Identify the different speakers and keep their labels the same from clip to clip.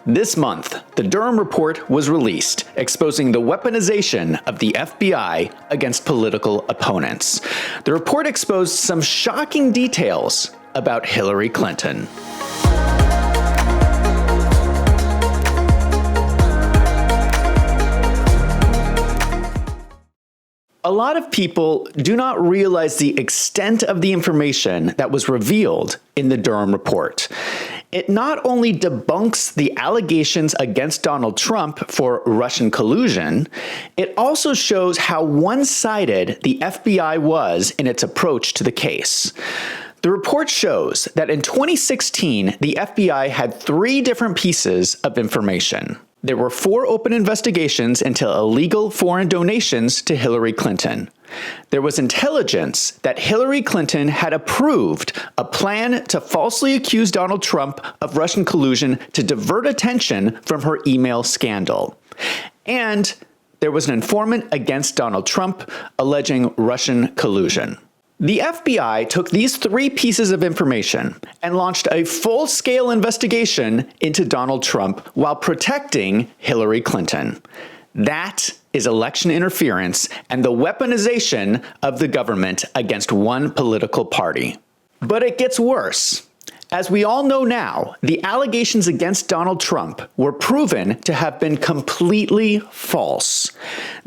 Speaker 1: This month, the Durham report was released, exposing the weaponization of the FBI against political opponents. The report exposed some shocking details about Hillary Clinton. A lot of people do not realize the extent of the information that was revealed in the Durham report. It not only debunks the allegations against Donald Trump for Russian collusion, it also shows how one-sided the FBI was in its approach to the case. The report shows that in 2016, the FBI had 3 different pieces of information. There were 4 open investigations into illegal foreign donations to Hillary Clinton. There was intelligence that Hillary Clinton had approved a plan to falsely accuse Donald Trump of Russian collusion to divert attention from her email scandal. And there was an informant against Donald Trump alleging Russian collusion. The FBI took these 3 pieces of information and launched a full-scale investigation into Donald Trump while protecting Hillary Clinton. That is election interference and the weaponization of the government against one political party. But it gets worse. As we all know now, the allegations against Donald Trump were proven to have been completely false.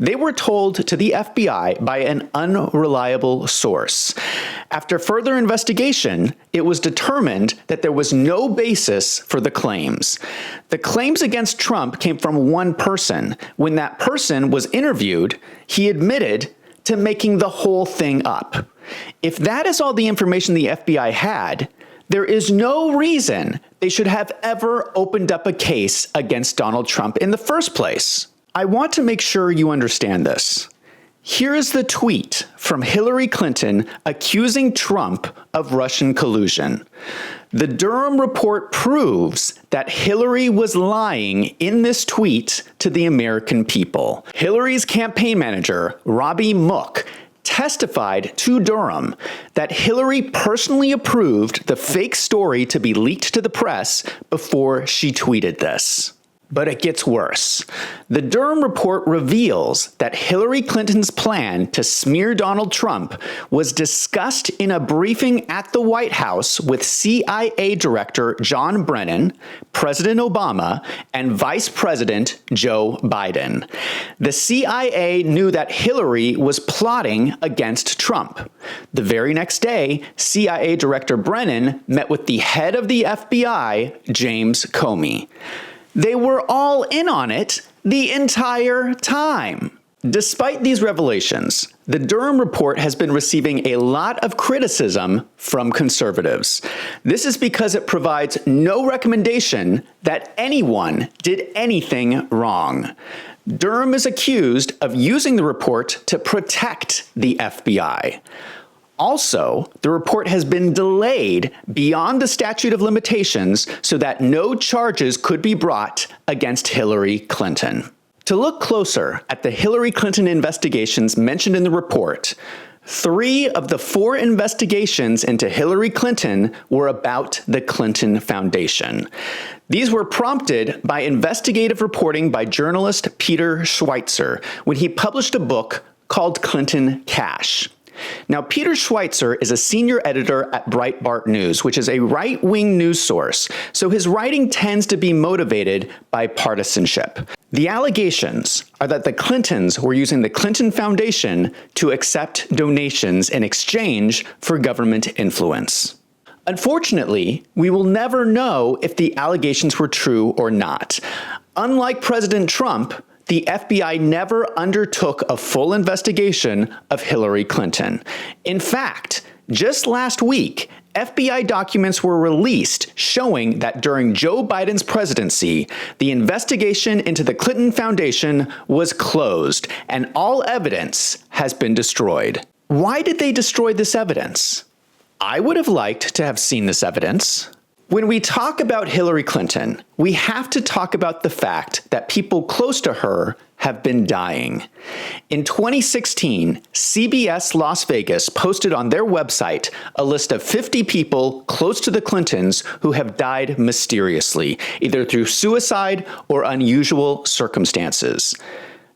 Speaker 1: They were told to the FBI by an unreliable source. After further investigation, it was determined that there was no basis for the claims. The claims against Trump came from one person. When that person was interviewed, he admitted to making the whole thing up. If that is all the information the FBI had, there is no reason they should have ever opened up a case against Donald Trump in the first place. I want to make sure you understand this. Here is the tweet from Hillary Clinton accusing Trump of Russian collusion. The Durham report proves that Hillary was lying in this tweet to the American people. Hillary's campaign manager, Robbie Mook, testified to Durham that Hillary personally approved the fake story to be leaked to the press before she tweeted this. But it gets worse. The Durham report reveals that Hillary Clinton's plan to smear Donald Trump was discussed in a briefing at the White House with CIA Director John Brennan, President Obama, and Vice President Joe Biden. The CIA knew that Hillary was plotting against Trump. The very next day, CIA Director Brennan met with the head of the FBI, James Comey. They were all in on it the entire time. Despite these revelations, the Durham report has been receiving a lot of criticism from conservatives. This is because it provides no recommendation that anyone did anything wrong. Durham is accused of using the report to protect the FBI. Also, the report has been delayed beyond the statute of limitations so that no charges could be brought against Hillary Clinton. To look closer at the Hillary Clinton investigations mentioned in the report, 3 of the 4 investigations into Hillary Clinton were about the Clinton Foundation. These were prompted by investigative reporting by journalist Peter Schweizer when he published a book called Clinton Cash. Now, Peter Schweizer is a senior editor at Breitbart News, which is a right-wing news source, so his writing tends to be motivated by partisanship. The allegations are that the Clintons were using the Clinton Foundation to accept donations in exchange for government influence. Unfortunately, we will never know if the allegations were true or not. Unlike President Trump, the FBI never undertook a full investigation of Hillary Clinton. In fact, just last week, FBI documents were released showing that during Joe Biden's presidency, the investigation into the Clinton Foundation was closed and all evidence has been destroyed. Why did they destroy this evidence? I would have liked to have seen this evidence. When we talk about Hillary Clinton, we have to talk about the fact that people close to her have been dying. In 2016, CBS Las Vegas posted on their website a list of 50 people close to the Clintons who have died mysteriously, either through suicide or unusual circumstances.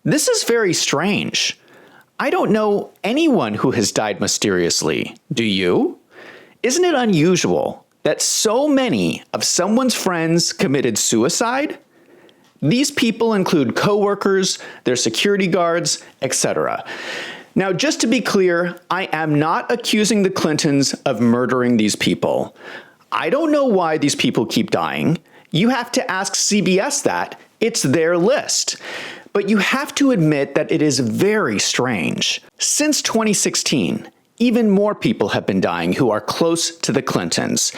Speaker 1: This is very strange. I don't know anyone who has died mysteriously. Do you? Isn't it unusual that so many of someone's friends committed suicide? These people include coworkers, their security guards, etc. Now, just to be clear, I am not accusing the Clintons of murdering these people. I don't know why these people keep dying. You have to ask CBS that. It's their list. But you have to admit that it is very strange. Since 2016, even more people have been dying who are close to the Clintons.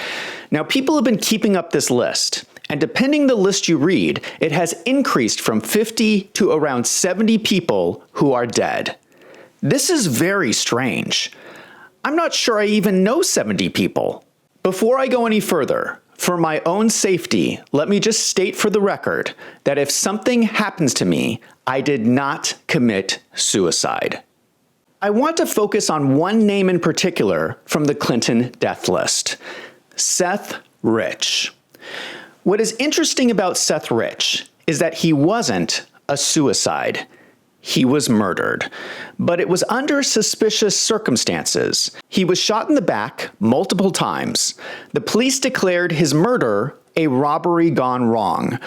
Speaker 1: Now, people have been keeping up this list, and depending the list you read, it has increased from 50 to around 70 people who are dead. This is very strange. I'm not sure I even know 70 people. Before I go any further, for my own safety, let me just state for the record that if something happens to me, I did not commit suicide. I want to focus on one name in particular from the Clinton death list, Seth Rich. What is interesting about Seth Rich is that he wasn't a suicide. He was murdered, but it was under suspicious circumstances. He was shot in the back multiple times. The police declared his murder a robbery gone wrong,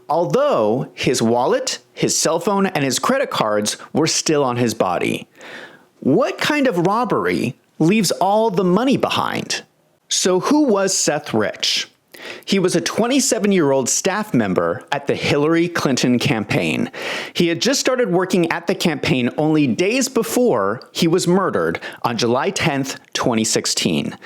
Speaker 1: although his wallet, his cell phone, and his credit cards were still on his body. What kind of robbery leaves all the money behind? So who was Seth Rich? He was a 27-year-old staff member at the Hillary Clinton campaign. He had just started working at the campaign only days before he was murdered on July 10th, 2016.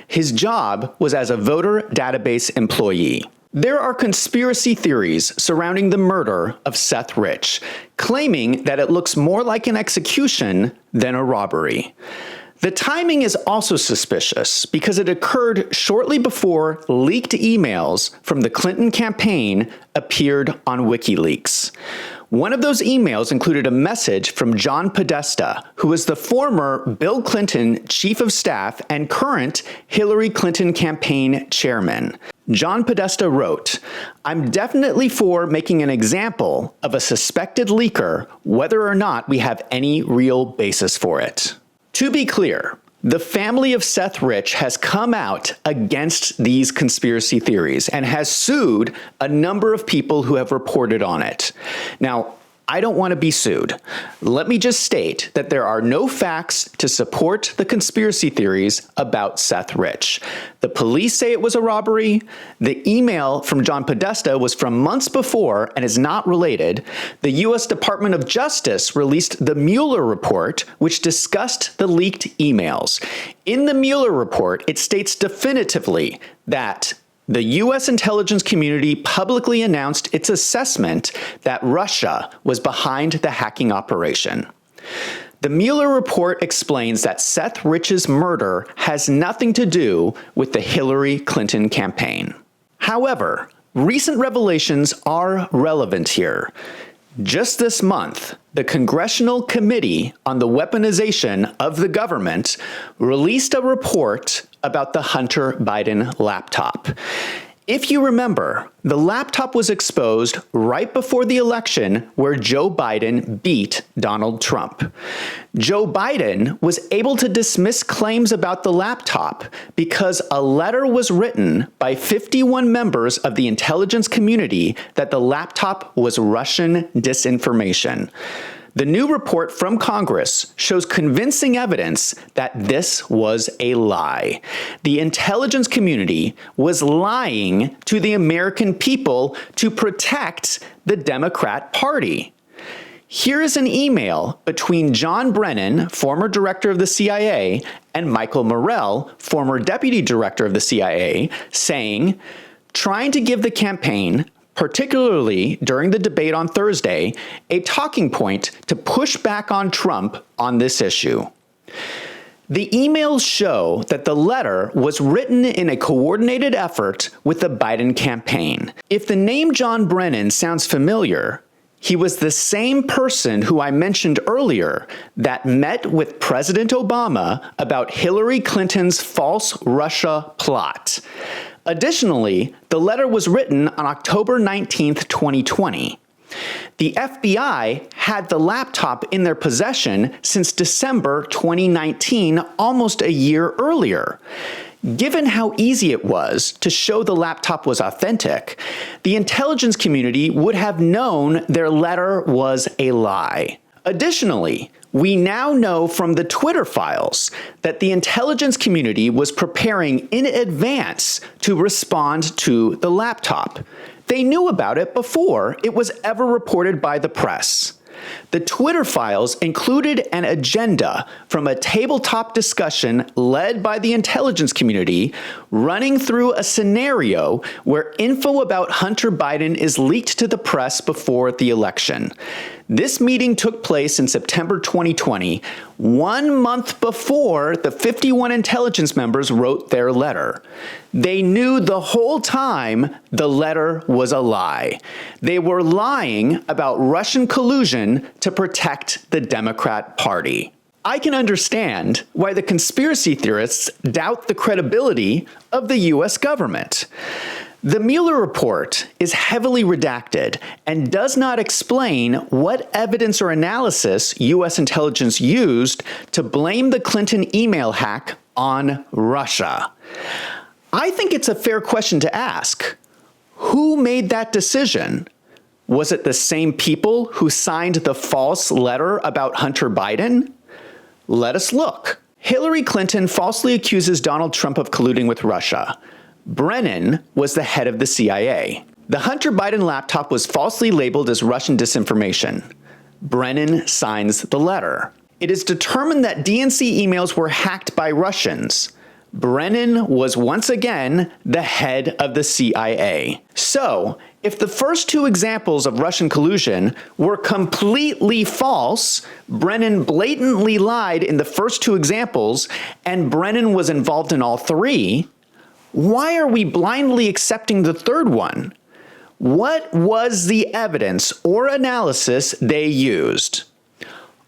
Speaker 1: His job was as a voter database employee. There are conspiracy theories surrounding the murder of Seth Rich, claiming that it looks more like an execution than a robbery. The timing is also suspicious because it occurred shortly before leaked emails from the Clinton campaign appeared on WikiLeaks. One of those emails included a message from John Podesta, who is the former Bill Clinton chief of staff and current Hillary Clinton campaign chairman. John Podesta wrote, "I'm definitely for making an example of a suspected leaker, whether or not we have any real basis for it." To be clear, the family of Seth Rich has come out against these conspiracy theories and has sued a number of people who have reported on it. Now, I don't want to be sued. Let me just state that there are no facts to support the conspiracy theories about Seth Rich. The police say it was a robbery. The email from John Podesta was from months before and is not related. The U.S. Department of Justice released the Mueller report, which discussed the leaked emails. In the Mueller report, it states definitively that the U.S. intelligence community publicly announced its assessment that Russia was behind the hacking operation. The Mueller report explains that Seth Rich's murder has nothing to do with the Hillary Clinton campaign. However, recent revelations are relevant here. Just this month, the Congressional Committee on the Weaponization of the Government released a report about the Hunter Biden laptop. If you remember, the laptop was exposed right before the election where Joe Biden beat Donald Trump. Joe Biden was able to dismiss claims about the laptop because a letter was written by 51 members of the intelligence community that the laptop was Russian disinformation. The new report from Congress shows convincing evidence that this was a lie. The intelligence community was lying to the American people to protect the Democrat Party. Here is an email between John Brennan, former director of the CIA, and Michael Morell, former deputy director of the CIA, saying, "Trying to give the campaign, particularly during the debate on Thursday, a talking point to push back on Trump on this issue." The emails show that the letter was written in a coordinated effort with the Biden campaign. If the name John Brennan sounds familiar, he was the same person who I mentioned earlier that met with President Obama about Hillary Clinton's false Russia plot. Additionally, the letter was written on October 19, 2020. The FBI had the laptop in their possession since December 2019, almost a year earlier. Given how easy it was to show the laptop was authentic, the intelligence community would have known their letter was a lie. Additionally, we now know from the Twitter files that the intelligence community was preparing in advance to respond to the laptop. They knew about it before it was ever reported by the press. The Twitter files included an agenda from a tabletop discussion led by the intelligence community, running through a scenario where info about Hunter Biden is leaked to the press before the election. This meeting took place in September 2020, 1 month before the 51 intelligence members wrote their letter. They knew the whole time the letter was a lie. They were lying about Russian collusion to protect the Democrat Party. I can understand why the conspiracy theorists doubt the credibility of the U.S. government. The Mueller report is heavily redacted and does not explain what evidence or analysis U.S. intelligence used to blame the Clinton email hack on Russia. I think it's a fair question to ask. Who made that decision? Was it the same people who signed the false letter about Hunter Biden? Let us look. Hillary Clinton falsely accuses Donald Trump of colluding with Russia. Brennan was the head of the CIA. The Hunter Biden laptop was falsely labeled as Russian disinformation. Brennan signs the letter. It is determined that DNC emails were hacked by Russians. Brennan was once again the head of the CIA. So, if the first two examples of Russian collusion were completely false, Brennan blatantly lied in the first two examples, and Brennan was involved in all three, why are we blindly accepting the third one? What was the evidence or analysis they used?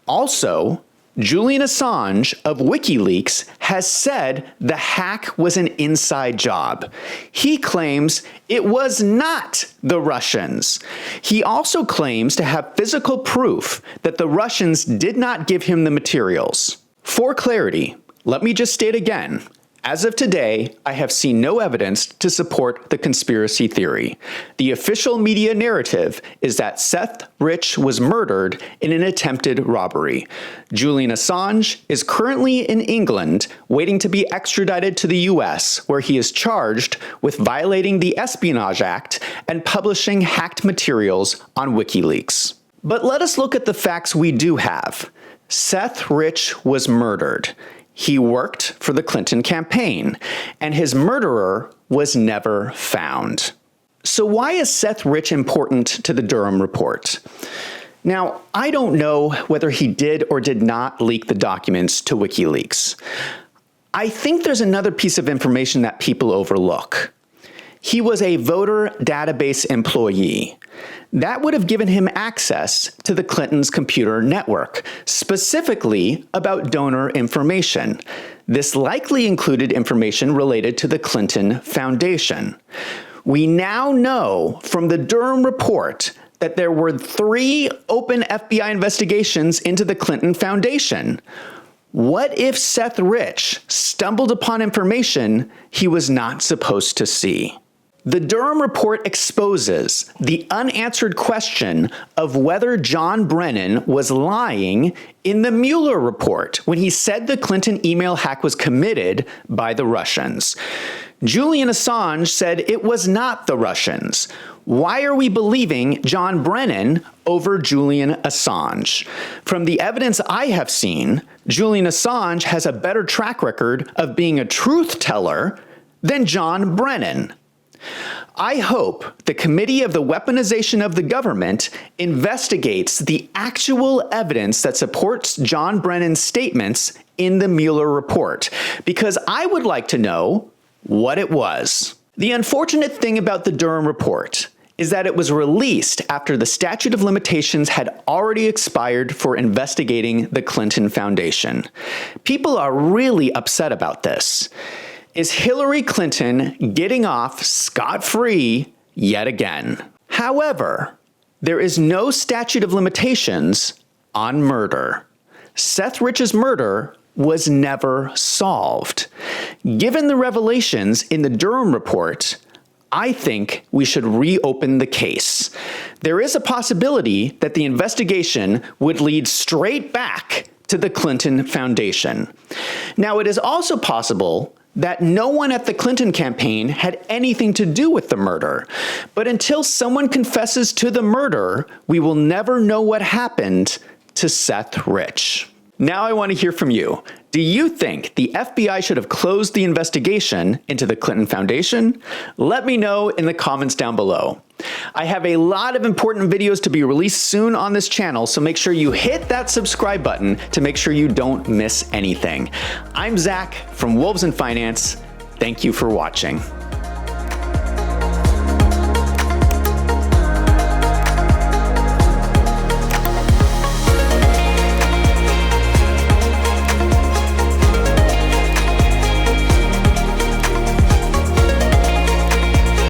Speaker 1: Also, Julian Assange of WikiLeaks has said the hack was an inside job. He claims it was not the Russians. He also claims to have physical proof that the Russians did not give him the materials. For clarity, let me just state again, as of today, I have seen no evidence to support the conspiracy theory. The official media narrative is that Seth Rich was murdered in an attempted robbery. Julian Assange is currently in England waiting to be extradited to the US, where he is charged with violating the Espionage Act and publishing hacked materials on WikiLeaks. But let us look at the facts we do have. Seth Rich was murdered. He worked for the Clinton campaign, and his murderer was never found. So why is Seth Rich important to the Durham report? Now, I don't know whether he did or did not leak the documents to WikiLeaks. I think there's another piece of information that people overlook. He was a voter database employee. That would have given him access to the Clintons' computer network, specifically about donor information. This likely included information related to the Clinton Foundation. We now know from the Durham report that there were 3 open FBI investigations into the Clinton Foundation. What if Seth Rich stumbled upon information he was not supposed to see? The Durham report exposes the unanswered question of whether John Brennan was lying in the Mueller report when he said the Clinton email hack was committed by the Russians. Julian Assange said it was not the Russians. Why are we believing John Brennan over Julian Assange? From the evidence I have seen, Julian Assange has a better track record of being a truth teller than John Brennan. I hope the Committee of the Weaponization of the Government investigates the actual evidence that supports John Brennan's statements in the Mueller report, because I would like to know what it was. The unfortunate thing about the Durham report is that it was released after the statute of limitations had already expired for investigating the Clinton Foundation. People are really upset about this. Is Hillary Clinton getting off scot-free yet again? However, there is no statute of limitations on murder. Seth Rich's murder was never solved. Given the revelations in the Durham report, I think we should reopen the case. There is a possibility that the investigation would lead straight back to the Clinton Foundation. Now, it is also possible that no one at the Clinton campaign had anything to do with the murder. But until someone confesses to the murder, we will never know what happened to Seth Rich. Now I want to hear from you. Do you think the FBI should have closed the investigation into the Clinton Foundation? Let me know in the comments down below. I have a lot of important videos to be released soon on this channel, so make sure you hit that subscribe button to make sure you don't miss anything. I'm Zach from Wolves in Finance. Thank you for watching.